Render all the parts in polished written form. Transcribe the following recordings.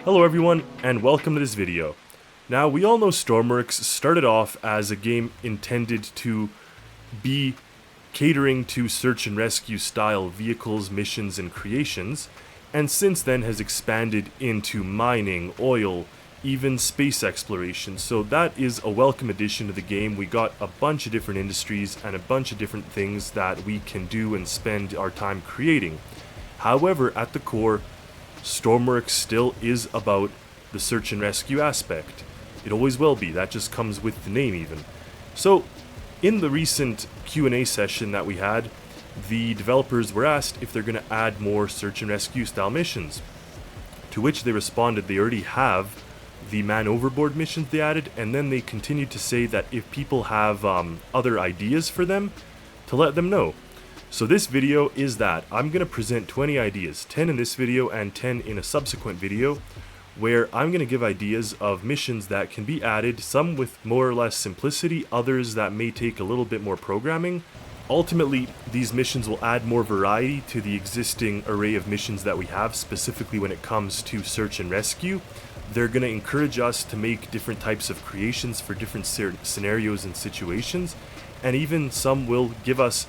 Hello everyone, and welcome to this video. Now, we all know Stormworks started off as a game intended to be catering to search and rescue style vehicles, missions, and creations, and since then has expanded into mining, oil, even space exploration. So that is a welcome addition to the game. We got a bunch of different industries and a bunch of different things that we can do and spend our time creating. However, at the core, Stormworks still is about the search and rescue aspect. It always will be, that just comes with the name even. So, in the recent Q&A session that we had, the developers were asked if they're going to add more search and rescue style missions. To which they responded they already have the Man Overboard missions they added, and then they continued to say that if people have other ideas for them, to let them know. So this video is that. I'm going to present 20 ideas, 10 in this video and 10 in a subsequent video, where I'm going to give ideas of missions that can be added, some with more or less simplicity, others that may take a little bit more programming. Ultimately, these missions will add more variety to the existing array of missions that we have, specifically when it comes to search and rescue. They're going to encourage us to make different types of creations for different scenarios and situations, and even some will give us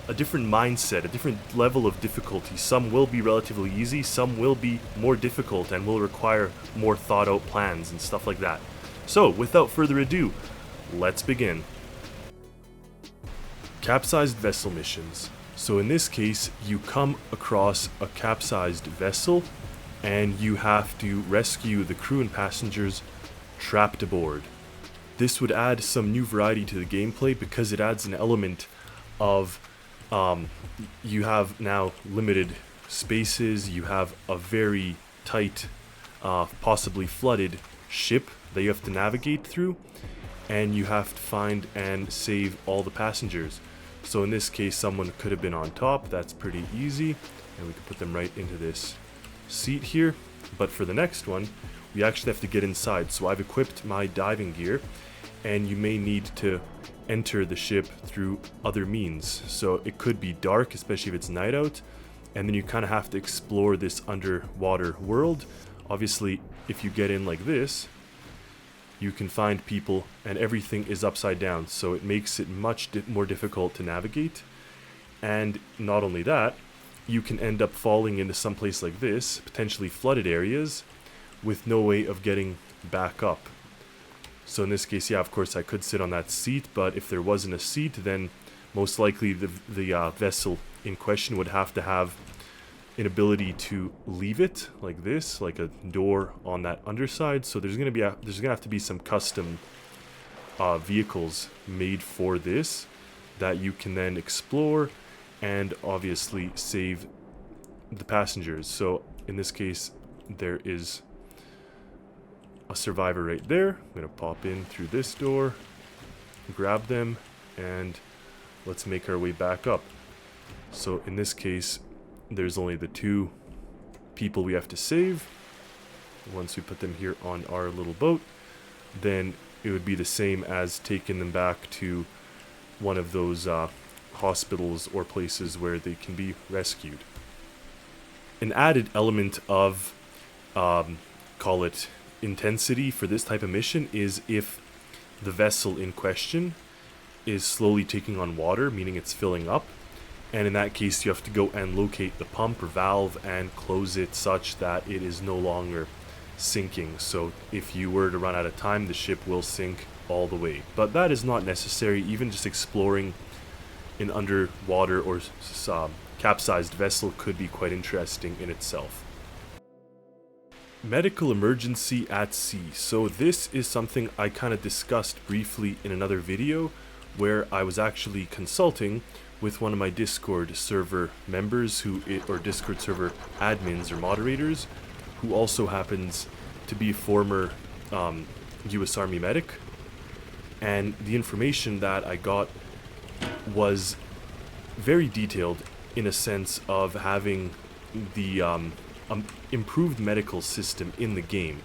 a different mindset, a different level of difficulty. Some will be relatively easy, some will be more difficult and will require more thought out plans and stuff like that. So, without further ado, let's begin. Capsized vessel missions. So in this case, you come across a capsized vessel and you have to rescue the crew and passengers trapped aboard. This would add some new variety to the gameplay because it adds an element of you have now limited spaces, you have a very tight, possibly flooded ship that you have to navigate through, and you have to find and save all the passengers. So in this case, someone could have been on top, that's pretty easy, and we can put them right into this seat here. But for the next one, we actually have to get inside. So I've equipped my diving gear, and you may need to enter the ship through other means. So it could be dark, especially if it's night out, and then you kind of have to explore this underwater world. Obviously, if you get in like this, you can find people and everything is upside down, so it makes it much more difficult to navigate. And not only that, you can end up falling into some place like this, potentially flooded areas, with no way of getting back up. So in this case, yeah, of course I could sit on that seat, but if there wasn't a seat, then most likely the vessel in question would have to have an ability to leave it like this, like a door on that underside. So there's gonna have to be some custom vehicles made for this that you can then explore and obviously save the passengers. So in this case, there is a survivor right there. I'm gonna pop in through this door, grab them, and let's make our way back up. So in this case, there's only the two people we have to save. Once we put them here on our little boat, then it would be the same as taking them back to one of those hospitals or places where they can be rescued. An added element of, call it intensity for this type of mission, is if the vessel in question is slowly taking on water, meaning it's filling up, and in that case you have to go and locate the pump or valve and close it such that it is no longer sinking. So if you were to run out of time, the ship will sink all the way. But that is not necessary. Even just exploring an underwater or capsized vessel could be quite interesting in itself. Medical emergency at sea. So this is something I kind of discussed briefly in another video, where I was actually consulting with one of my Discord server members or Discord server admins or moderators, who also happens to be a former US Army medic. And the information that I got was very detailed in a sense of having the improved medical system in the game.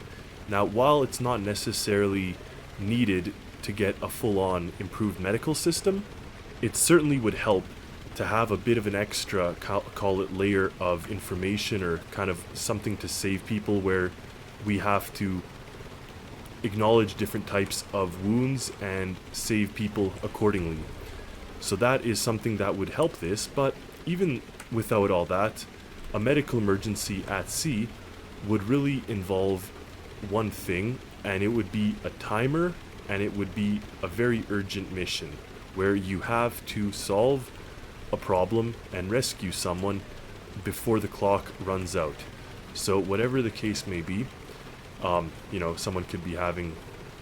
Now, while it's not necessarily needed to get a full-on improved medical system, it certainly would help to have a bit of an extra, call it layer of information, or kind of something to save people, where we have to acknowledge different types of wounds and save people accordingly. So that is something that would help this, but even without all that, a medical emergency at sea would really involve one thing, and it would be a timer, and it would be a very urgent mission where you have to solve a problem and rescue someone before the clock runs out. So whatever the case may be, someone could be having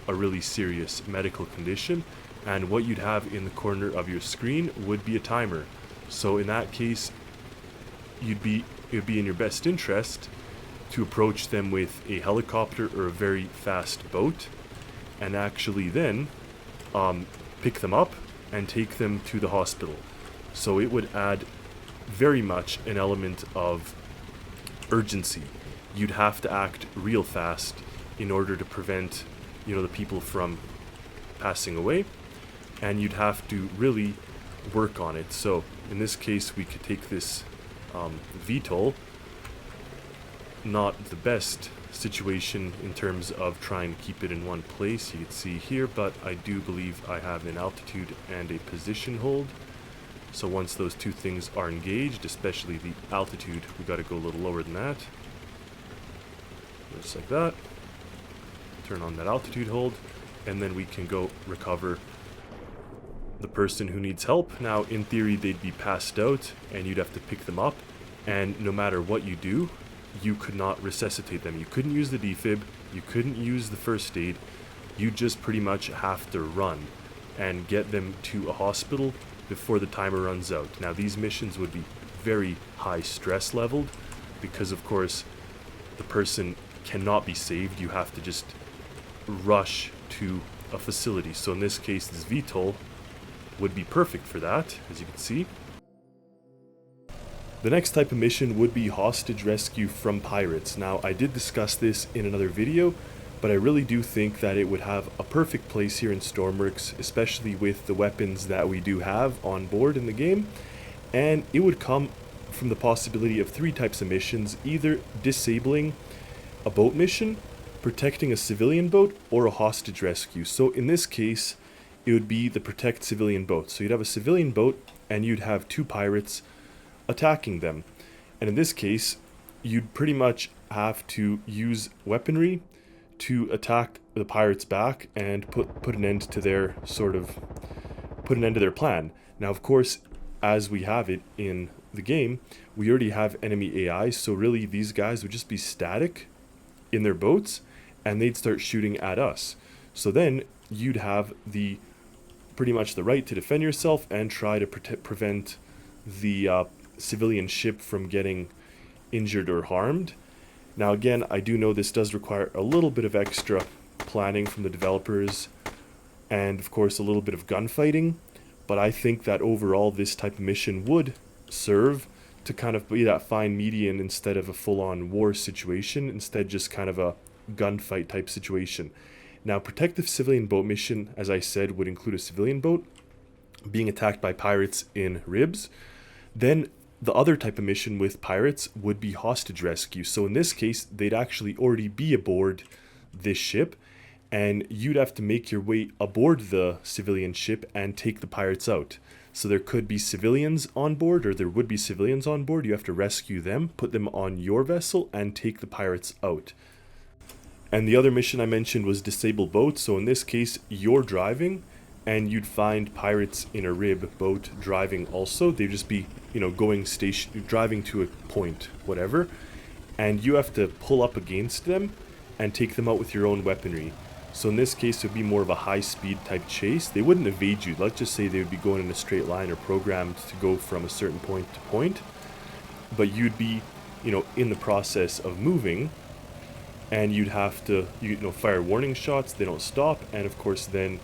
a really serious medical condition, and what you'd have in the corner of your screen would be a timer. So in that case, it would be in your best interest to approach them with a helicopter or a very fast boat, and actually then pick them up and take them to the hospital. So it would add very much an element of urgency. You'd have to act real fast in order to prevent, the people from passing away, and you'd have to really work on it. So in this case, we could take this VTOL, not the best situation in terms of trying to keep it in one place, you can see here, but I do believe I have an altitude and a position hold. So once those two things are engaged, especially the altitude, we got to go a little lower than that, just like that. Turn on that altitude hold, and then we can go recover the person who needs help. Now in theory they'd be passed out and you'd have to pick them up, and no matter what you do, you could not resuscitate them. You couldn't use the defib, you couldn't use the first aid, you just pretty much have to run and get them to a hospital before the timer runs out. Now these missions would be very high stress leveled because of course the person cannot be saved. You have to just rush to a facility. So in this case, this VTOL would be perfect for that, as you can see. The next type of mission would be hostage rescue from pirates. Now, I did discuss this in another video, but I really do think that it would have a perfect place here in Stormworks, especially with the weapons that we do have on board in the game. And it would come from the possibility of three types of missions: either disabling a boat mission, protecting a civilian boat, or a hostage rescue. So in this case, it would be the protect civilian boat. So you'd have a civilian boat and you'd have two pirates attacking them. And in this case, you'd pretty much have to use weaponry to attack the pirates back and put an end to their plan. Now, of course, as we have it in the game, we already have enemy AI, so really these guys would just be static in their boats and they'd start shooting at us. So then you'd have pretty much the right to defend yourself and try to prevent the civilian ship from getting injured or harmed. Now again, I do know this does require a little bit of extra planning from the developers and of course a little bit of gunfighting, but I think that overall this type of mission would serve to kind of be that fine median instead of a full-on war situation, instead just kind of a gunfight type situation. Now, protect the civilian boat mission, as I said, would include a civilian boat being attacked by pirates in ribs. Then the other type of mission with pirates would be hostage rescue. So in this case, they'd actually already be aboard this ship, and you'd have to make your way aboard the civilian ship and take the pirates out. So there could be civilians on board, or there would be civilians on board. You have to rescue them, put them on your vessel, and take the pirates out. And the other mission I mentioned was disable boats. So in this case, you're driving, and you'd find pirates in a rib boat driving also. They'd just be, driving to a point, whatever. And you have to pull up against them and take them out with your own weaponry. So in this case, it would be more of a high-speed type chase. They wouldn't evade you. Let's just say they would be going in a straight line or programmed to go from a certain point to point. But you'd be, in the process of moving, and you'd have to, fire warning shots. They don't stop, and of course then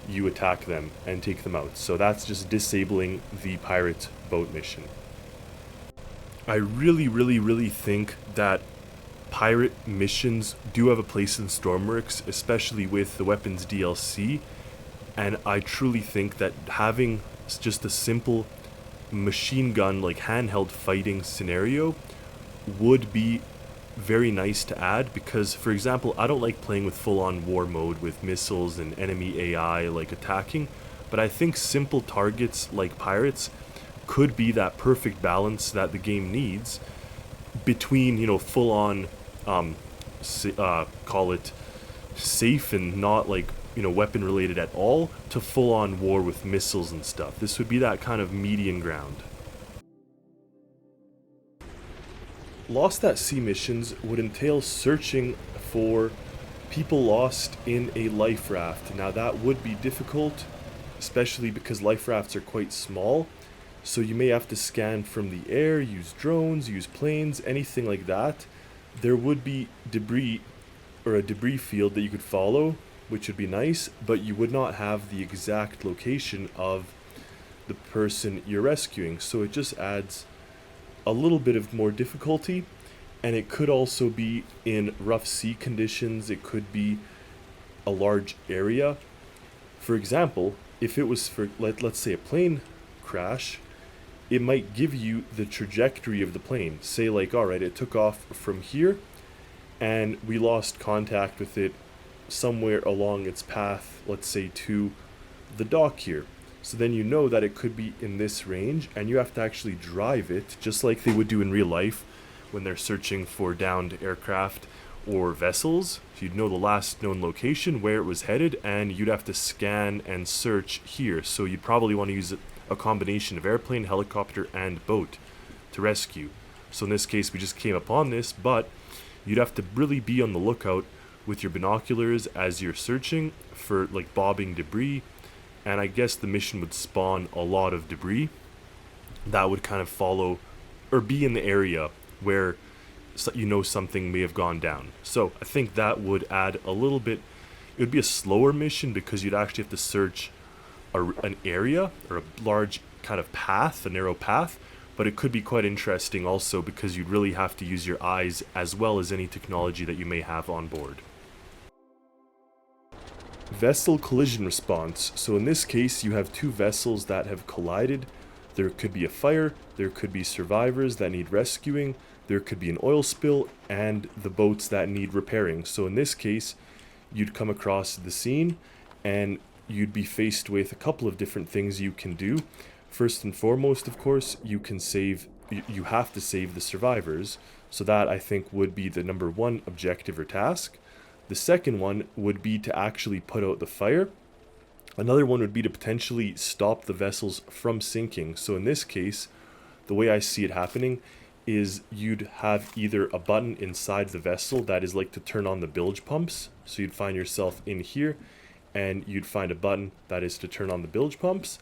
you attack them and take them out. So that's just disabling the pirate boat mission. I really think that pirate missions do have a place in Stormworks, especially with the weapons DLC, and I truly think that having just a simple machine gun, like handheld fighting scenario, would be very nice to add because, for example, I don't like playing with full-on war mode with missiles and enemy AI like attacking, but I think simple targets like pirates could be that perfect balance that the game needs between, you know, full-on, call it safe and not like, you know, weapon related at all, to full-on war with missiles and stuff. This would be that kind of median ground. Lost at Sea missions would entail searching for people lost in a life raft. Now that would be difficult, especially because life rafts are quite small, so you may have to scan from the air, use drones, use planes, anything like that. There would be debris or a debris field that you could follow, which would be nice, but you would not have the exact location of the person you're rescuing, so it just adds a little bit of more difficulty. And it could also be in rough sea conditions, it could be a large area. For example, if it was for let's say a plane crash, it might give you the trajectory of the plane. Say like, all right, it took off from here and we lost contact with it somewhere along its path, let's say to the dock here. So then you know that it could be in this range, and you have to actually drive it, just like they would do in real life when they're searching for downed aircraft or vessels. You'd know the last known location, where it was headed, and you'd have to scan and search here. So you'd probably want to use a combination of airplane, helicopter, and boat to rescue. So in this case, we just came upon this, but you'd have to really be on the lookout with your binoculars as you're searching for like bobbing debris. And I guess the mission would spawn a lot of debris that would kind of follow or be in the area where you know something may have gone down. So I think that would add a little bit. It would be a slower mission because you'd actually have to search an area or a large kind of path, a narrow path. But it could be quite interesting also because you'd really have to use your eyes as well as any technology that you may have on board. Vessel collision response. So in this case, you have two vessels that have collided. There could be a fire, there could be survivors that need rescuing, there could be an oil spill, and the boats that need repairing. So in this case, you'd come across the scene and you'd be faced with a couple of different things you can do. First and foremost, of course, you have to save the survivors. So that, I think, would be the number one objective or task. The second one would be to actually put out the fire. Another one would be to potentially stop the vessels from sinking. So in this case, the way I see it happening is you'd have either a button inside the vessel that is like to turn on the bilge pumps. So you'd find yourself in here and you'd find a button that is to turn on the bilge pumps.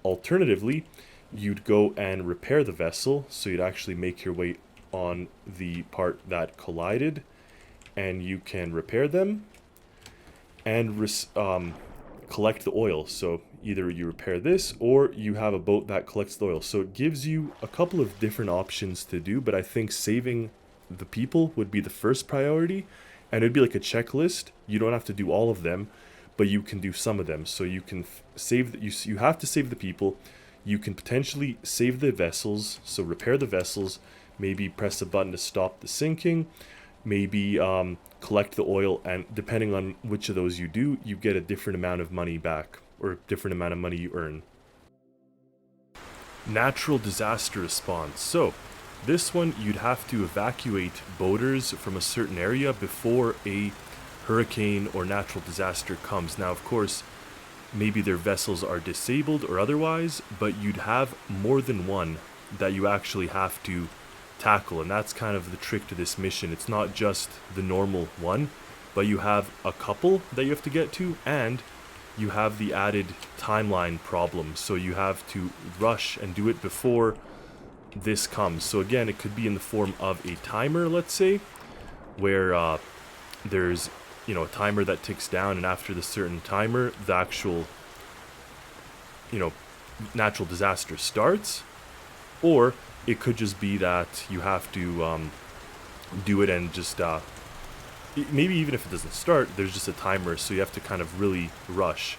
Alternatively, you'd go and repair the vessel. So you'd actually make your way on the part that collided, and you can repair them and collect the oil. So either you repair this or you have a boat that collects the oil. So it gives you a couple of different options to do, but I think saving the people would be the first priority, and it'd be like a checklist. You don't have to do all of them, but you can do some of them. So you can you have to save the people. You can potentially save the vessels, so repair the vessels, maybe press a button to stop the sinking, maybe collect the oil, and depending on which of those you do, you get a different amount of money back, or a different amount of money you earn. Natural disaster response. So this one, you'd have to evacuate boaters from a certain area before a hurricane or natural disaster comes. Now, of course, maybe their vessels are disabled or otherwise, but you'd have more than one that you actually have to tackle, and that's kind of the trick to this mission. It's not just the normal one, but you have a couple that you have to get to, and you have the added timeline problem, so you have to rush and do it before this comes. So again, it could be in the form of a timer, let's say, where there's, you know, a timer that ticks down, and after the certain timer, the actual, you know, natural disaster starts. Or it could just be that you have to do it and just maybe even if it doesn't start, there's just a timer, so you have to kind of really rush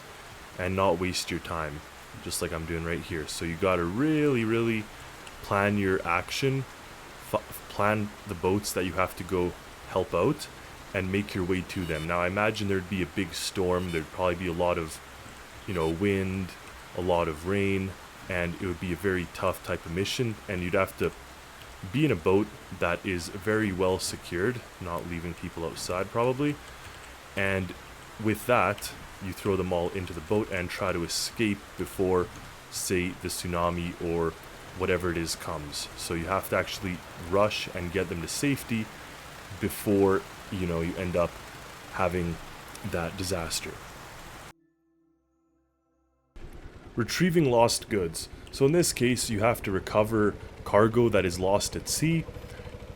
and not waste your time, just like I'm doing right here. So you got to really plan your action, plan the boats that you have to go help out and make your way to them. Now I imagine there'd be a big storm, there'd probably be a lot of, you know, wind, a lot of rain, and it would be a very tough type of mission, and you'd have to be in a boat that is very well secured, not leaving people outside probably, and with that you throw them all into the boat and try to escape before, say, the tsunami or whatever it is comes. So you have to actually rush and get them to safety before, you know, you end up having that disaster. Retrieving lost goods. So in this case, you have to recover cargo that is lost at sea.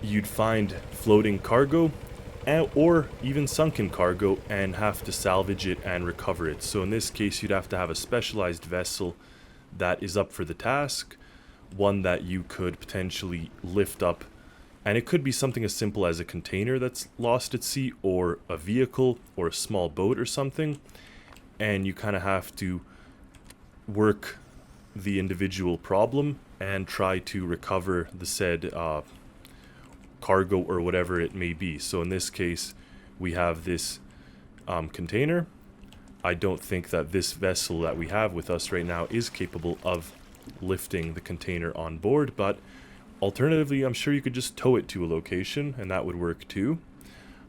You'd find floating cargo or even sunken cargo and have to salvage it and recover it. So in this case, you'd have to have a specialized vessel that is up for the task, one that you could potentially lift up, and it could be something as simple as a container that's lost at sea, or a vehicle or a small boat or something, and you kind of have to work the individual problem and try to recover the said cargo or whatever it may be. So in this case, we have this container. I don't think that this vessel that we have with us right now is capable of lifting the container on board, but alternatively, I'm sure you could just tow it to a location and that would work too.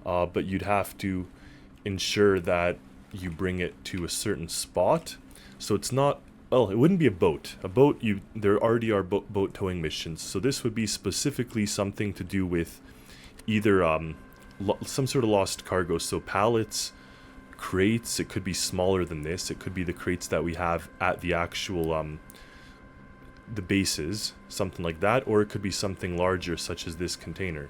But you'd have to ensure that you bring it to a certain spot. So it's not, well, it wouldn't be a boat. A boat, there already are boat towing missions. So this would be specifically something to do with either some sort of lost cargo. So pallets, crates. It could be smaller than this. It could be the crates that we have at the actual the bases, something like that, or it could be something larger such as this container.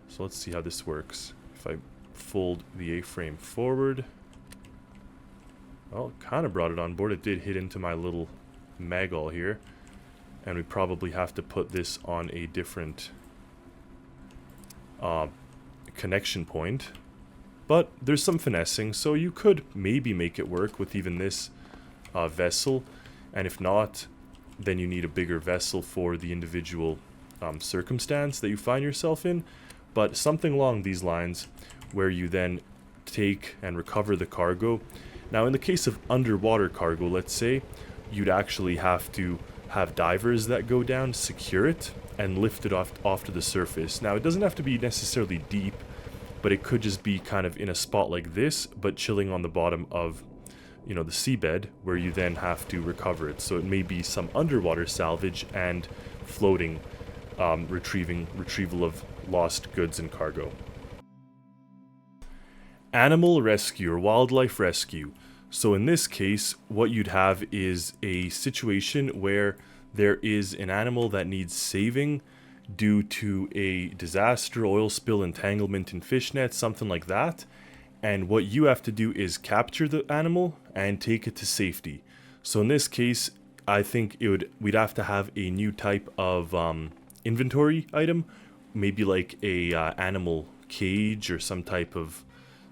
So let's see how this works. If I fold the A-frame forward, well, kind of brought it on board. It did hit into my little magall here, and we probably have to put this on a different connection point, but there's some finessing, so you could maybe make it work with even this vessel, and if not, then you need a bigger vessel for the individual circumstance that you find yourself in. But something along these lines where you then take and recover the cargo. Now in the case of underwater cargo, let's say, you'd actually have to have divers that go down, secure it, and lift it off to the surface. Now it doesn't have to be necessarily deep, but it could just be kind of in a spot like this, but chilling on the bottom of, you know, the seabed, where you then have to recover it. So it may be some underwater salvage and floating retrieval of lost goods and cargo. Animal rescue or wildlife rescue. So in this case, what you'd have is a situation where there is an animal that needs saving due to a disaster, oil spill, entanglement in fish nets, something like that. And what you have to do is capture the animal and take it to safety. So in this case, I think we'd have to have a new type of inventory item, maybe like a animal cage or some type of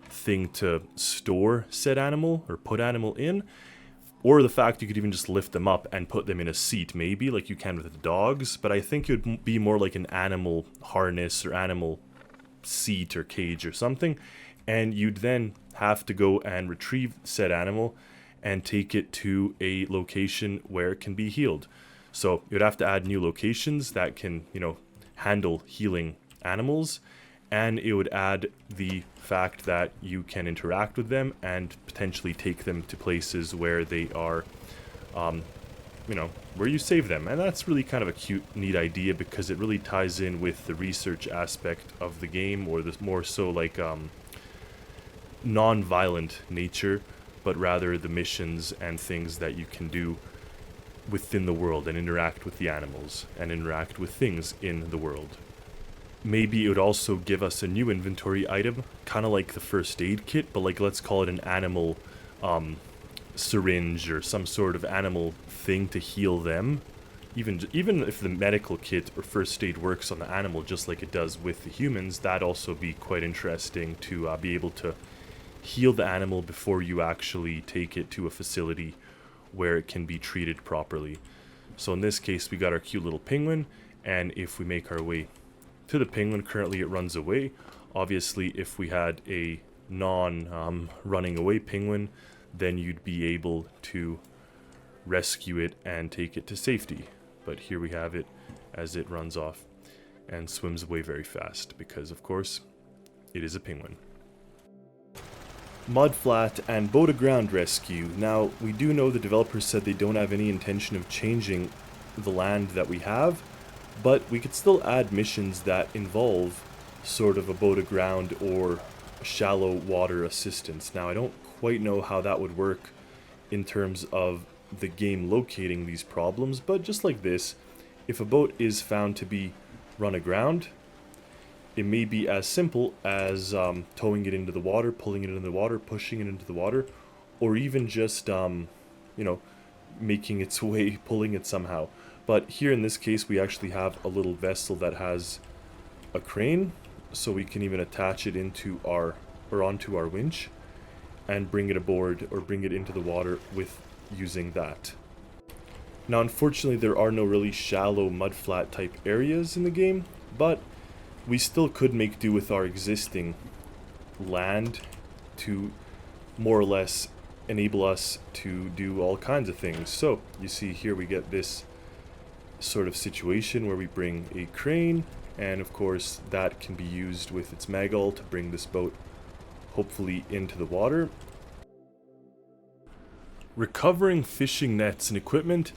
thing to store said animal or put animal in, or the fact you could even just lift them up and put them in a seat, maybe like you can with the dogs. But I think it would be more like an animal harness or animal seat or cage or something, and you'd then have to go and retrieve said animal and take it to a location where it can be healed. So you'd have to add new locations that can, you know, handle healing animals, and it would add the fact that you can interact with them and potentially take them to places where they are, you know, where you save them. And that's really kind of a cute, neat idea, because it really ties in with the research aspect of the game, or the more so like non-violent nature, but rather the missions and things that you can do within the world and interact with the animals and interact with things in the world. Maybe it would also give us a new inventory item, kind of like the first aid kit, but like, let's call it an animal syringe or some sort of animal thing to heal them. Even if the medical kit or first aid works on the animal just like it does with the humans, that'd also be quite interesting to be able to heal the animal before you actually take it to a facility where it can be treated properly. So in this case, we got our cute little penguin, and if we make our way to the penguin, currently it runs away. Obviously, if we had a non-running away penguin, then you'd be able to rescue it and take it to safety. But here we have it as it runs off and swims away very fast because, of course, it is a penguin. Mudflat and boat aground rescue. Now, we do know the developers said they don't have any intention of changing the land that we have, but we could still add missions that involve sort of a boat aground or shallow water assistance. Now, I don't quite know how that would work in terms of the game locating these problems, but just like this, if a boat is found to be run aground, it may be as simple as towing it into the water, pulling it into the water, pushing it into the water, or even just, making its way, pulling it somehow. But here in this case, we actually have a little vessel that has a crane, so we can even attach it into onto our winch and bring it aboard or bring it into the water with using that. Now, unfortunately, there are no really shallow mudflat type areas in the game, but we still could make do with our existing land to more or less enable us to do all kinds of things. So you see here we get this sort of situation where we bring a crane, and of course that can be used with its maghull to bring this boat hopefully into the water. Recovering fishing nets and equipment.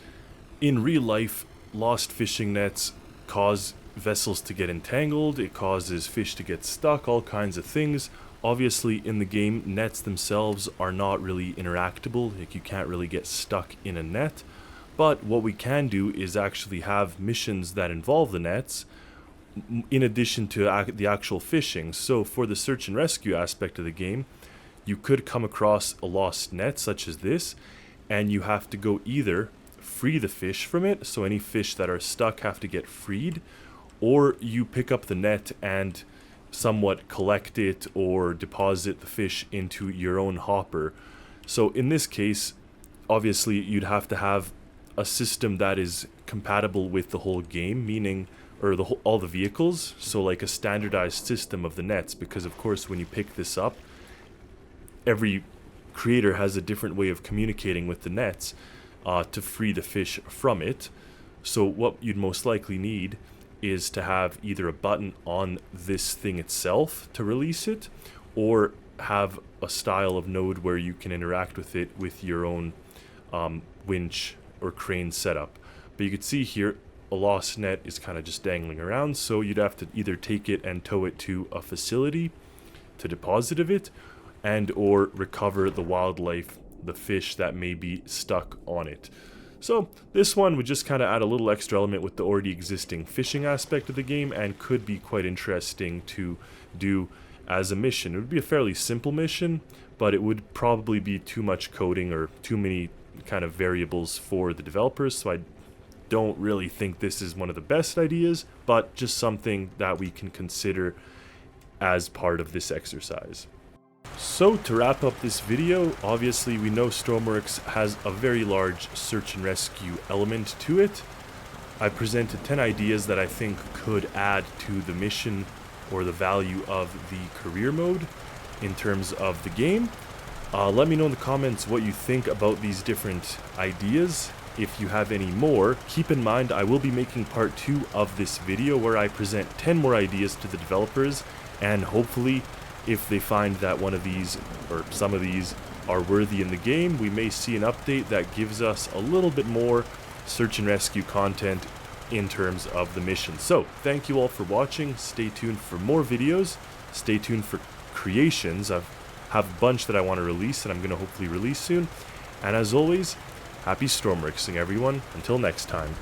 In real life, lost fishing nets cause vessels to get entangled, it causes fish to get stuck, all kinds of things. Obviously in the game, nets themselves are not really interactable, like you can't really get stuck in a net, but what we can do is actually have missions that involve the nets in addition to the actual fishing. So for the search and rescue aspect of the game, you could come across a lost net such as this, and you have to go either free the fish from it, so any fish that are stuck have to get freed, or you pick up the net and somewhat collect it or deposit the fish into your own hopper. So in this case, obviously you'd have to have a system that is compatible with the whole game, meaning all the vehicles, so like a standardized system of the nets, because of course when you pick this up, every creator has a different way of communicating with the nets to free the fish from it. So what you'd most likely need is to have either a button on this thing itself to release it, or have a style of node where you can interact with it with your own winch or crane setup. But you can see here a lost net is kind of just dangling around, so you'd have to either take it and tow it to a facility to deposit of it, and or recover the wildlife, the fish that may be stuck on it. So this one would just kind of add a little extra element with the already existing fishing aspect of the game, and could be quite interesting to do as a mission. It would be a fairly simple mission, but it would probably be too much coding or too many kind of variables for the developers, so I don't really think this is one of the best ideas, but just something that we can consider as part of this exercise. So to wrap up this video, obviously we know Stormworks has a very large search and rescue element to it. I presented 10 ideas that I think could add to the mission or the value of the career mode in terms of the game. Let me know in the comments what you think about these different ideas. If you have any more, keep in mind I will be making part 2 of this video where I present 10 more ideas to the developers, and hopefully if they find that one of these or some of these are worthy in the game, we may see an update that gives us a little bit more search and rescue content in terms of the mission. So thank you all for watching. Stay tuned for more videos. Stay tuned for creations. I have a bunch that I want to release and I'm going to hopefully release soon. And as always, happy Stormworksing everyone. Until next time.